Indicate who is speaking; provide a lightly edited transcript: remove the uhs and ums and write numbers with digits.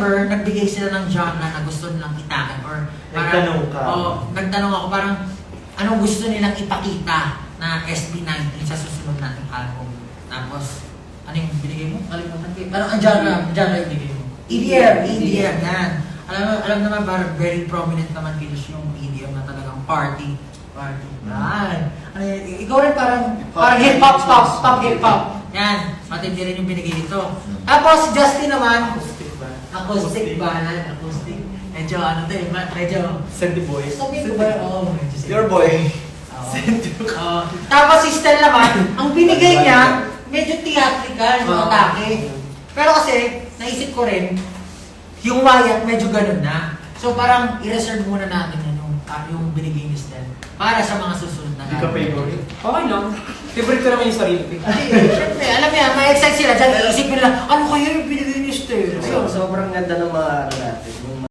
Speaker 1: December, nagbigay sila ng genre na gusto nilang itakin or
Speaker 2: Nagtanong ka.
Speaker 1: Nagtanong ako parang anong gusto nilang ipakita na SB19 sa susunod nating album. Tapos, ano yung binigay mo? Kalimutan ko. Parang ang genre yung binigay mo. EDM, yan. Alam naman, parang very prominent naman kilos yung EDM na talagang party. Yan. Ano yun? Ikaw rin parang hip-hop, top hip-hop. Yan. Matindi rin yung binigay dito. Tapos, si Justin naman, acoustic ballad. Medyo ano to eh, medyo...
Speaker 2: Sandy Boy.
Speaker 1: Sabi ko ba? Oo, medyo
Speaker 2: Your boy.
Speaker 1: Tapos si Stel naman, ang binigay niya, medyo theatrical yung atake. Pero kasi, naisip ko rin, yung Wyatt medyo ganun na. So parang i-reserve muna natin yung binigay ni Stel para sa mga susunod na
Speaker 2: Hindi ka favorite?
Speaker 3: Okay lang. Favorite ko naman yung sarili ko.
Speaker 1: Siyempre, alam niya, ma-excite sila dyan, iisipin nila, ano kaya yung binigay ni Stel?
Speaker 2: So, sobrang ganda ng mga